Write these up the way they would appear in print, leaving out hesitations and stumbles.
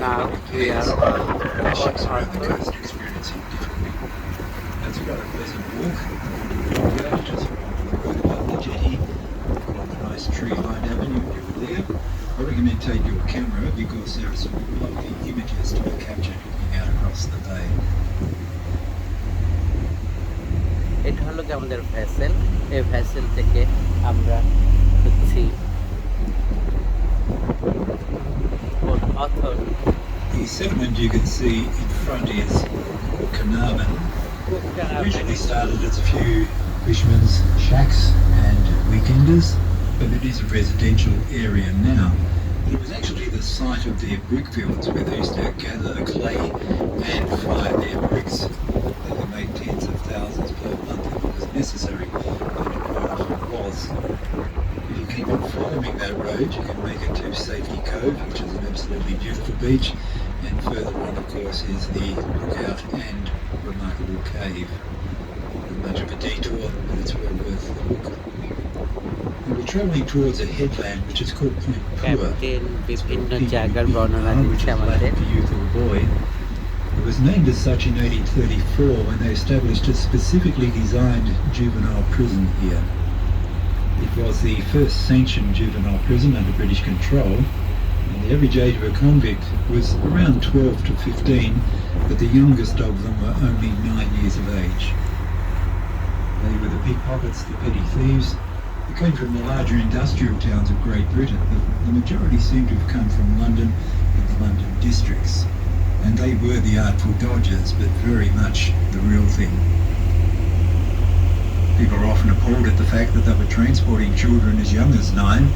Now we are on Ships Port around the Arthur. coast experiencing differently. That's quite a pleasant walk. Yeah, just about the jetty along the nice tree-lined avenue over there. I recommend take your camera because there are some lovely images to be captured looking out across the bay. এটা হলো কি আমাদের vessel, এই vessel থেকে আমরা হচ্ছি port author. The settlement you can see in front is Carnarvon. Originally started as a few fishermen's shacks and weekenders, but it is a residential area now. But it was actually the site of their brickfields where they used to gather clay and fire their bricks. They could make tens of thousands per month if it was necessary, and it often was. If you keep on following that road, you can make it to Safety Cove, which is an absolutely beautiful beach, and further on, of course, is the lookout and remarkable cave. Not much of a detour, but it's well worth the look. And we're travelling towards a headland which is called Point Pua. Captain It's where বিভিন্ন people জায়গার beat বর্ণনা home, which দিচ্ছে is আমাদের। Latin for youth or boy. It was named as such in 1834 when they established a specifically designed juvenile prison here. It was the first sanctioned juvenile prison under British control, and the average age of a convict was around 12 to 15, but the youngest of them were only 9 years of age. They were the pickpockets, the petty thieves, who came from the larger industrial towns of Great Britain, but the majority seemed to have come from London and the London districts. And they were the artful dodgers, but very much the real thing. People are often appalled at the fact that they were transporting children as young as 9,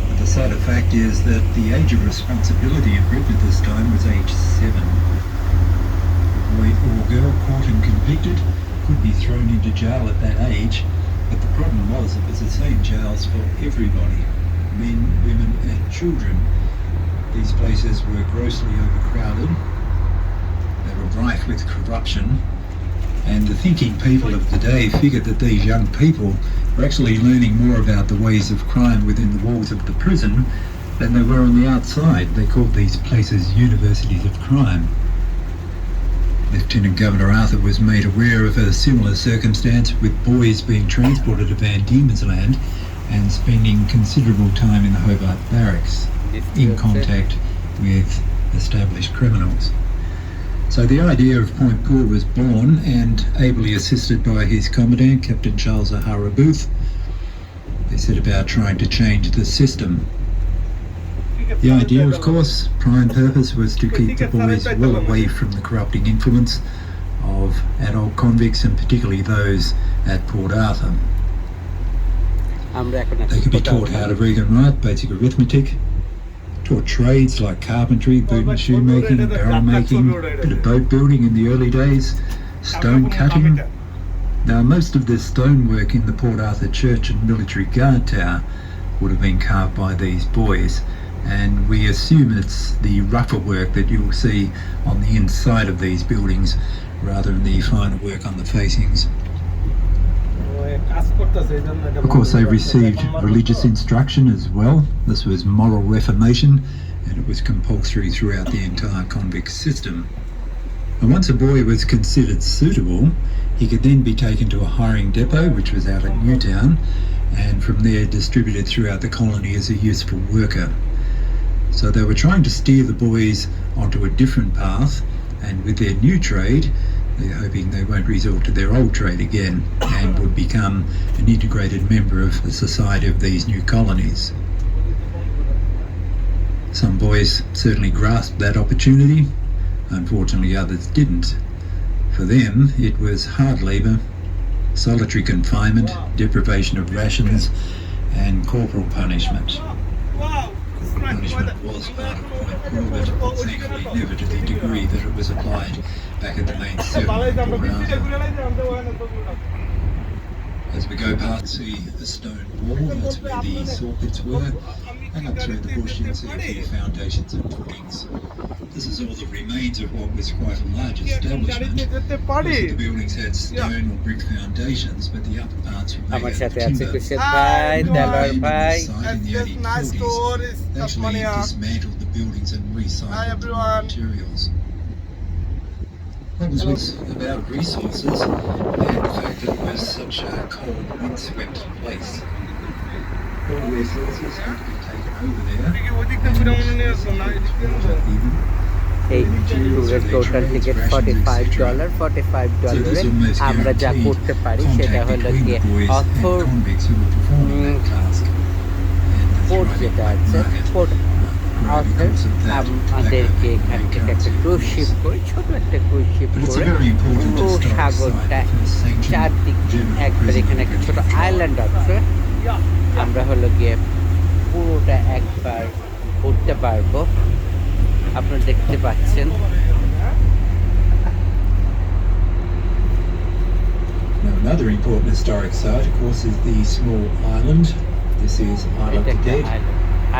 but the sadder fact is that the age of responsibility in Britain at this time was age 7. A boy or girl caught and convicted could be thrown into jail at that age, but the problem was it was the same jails for everybody, men, women and children. These places were grossly overcrowded, they were rife with corruption, and the thinking people of the day figured that these young people were actually learning more about the ways of crime within the walls of the prison than they were on the outside. They called these places universities of crime. Lieutenant Governor Arthur was made aware of a similar circumstance with boys being transported to Van Diemen's Land and spending considerable time in the Hobart Barracks in contact with established criminals. So the idea of Point Pua was born, and ably assisted by his commandant, Captain Charles O'Hara Booth, they set about trying to change the system. The idea, of course, prime purpose was to keep the boys well away from the corrupting influence of adult convicts, and particularly those at Port Arthur. They could be taught how to read and write, basic arithmetic, taught trades like carpentry, boot and shoemaking, barrel making, bit of boat building in the early days, stone cutting. Now, most of this stonework in the Port Arthur Church and Military Guard Tower would have been carved by these boys, and we assume it's the rougher work that you'll see on the inside of these buildings rather than the finer work on the facings. Of course, they received religious instruction as well. This was moral reformation, and it was compulsory throughout the entire convict system. And once a boy was considered suitable, he could then be taken to a hiring depot, which was out at Newtown, and from there distributed throughout the colony as a useful worker. So they were trying to steer the boys onto a different path, and with their new trade, they're hoping they won't resort to their old trade again and would become an integrated member of the society of these new colonies. Some boys certainly grasped that opportunity. Unfortunately, others didn't. For them, it was hard labour, solitary confinement, deprivation of rations, and corporal punishment. Punishment was part of Point Pua, but thankfully never to the degree that it was applied back at the main settlement in Port Arthur. As we go past, see a stone wall, that's where the saw pits were, And up through the bush you'll see a few foundations and footings. This is all that remains of what was quite a large establishment. Most of the buildings had stone or brick foundations, but the upper parts were আমার made out সাথে of আছে timber. কুশের ভাই, দেলোয়ার ভাই। Nice store. They actually dismantled the buildings and recycled the raw materials. What was about resources and the fact that it was such a cold, windswept place. All resources had to be taken over there. Even. এই ট্যুরের total ticket $45 $45 আমরা যা করতে পারি সেটা হলো গিয়ে author port যেটা আছে পোর্ট অথর আমাদেরকে এখান থেকে একটা ক্রুজ শিপ করে ছোট একটা ক্রুজ শিপ করে পুরো সাগরটা চারদিক একবার এখানে একটা ছোট আইল্যান্ড আছে আমরা হলো গিয়ে পুরোটা একবার ঘুরতে পারবো আপনারা দেখতে পাচ্ছেন Now, another important historic site, of course, is the small island. This is Isle of এটা the একটা Dead.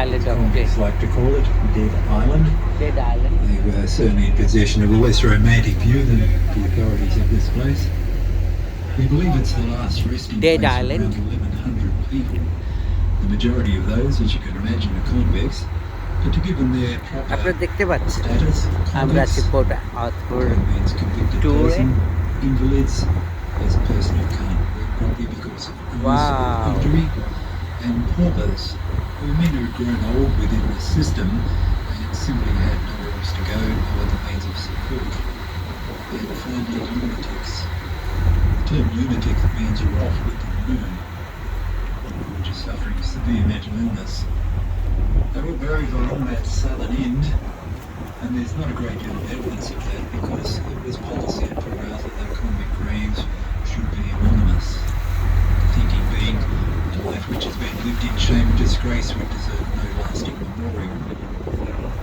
Island of Convicts like to call it Dead Island. Dead island They were certainly in possession of a less romantic view than the authorities of this place. We believe it's the last resting Dead place Island. of around 1,100 people. The majority of those, as you can imagine, are convicts. But to give them their আপনারা proper দেখতে পাচ্ছেন status, আমরা আছি convicts, port author means convicted tour. person, invalids, as a person who can't work properly because of illness Wow. or injury, and paupers, who are men who have grown old within the system and simply had nowhere else to go, no other means of support. And finally, lunatics. The term lunatic means you're off with the moon, or just suffering severe mental illness. They were buried along that southern end, and there's not a great deal of evidence of that because it was policy at Peratha that convict graves should be anonymous. The thinking being a life which has been lived in shame and disgrace would deserve no lasting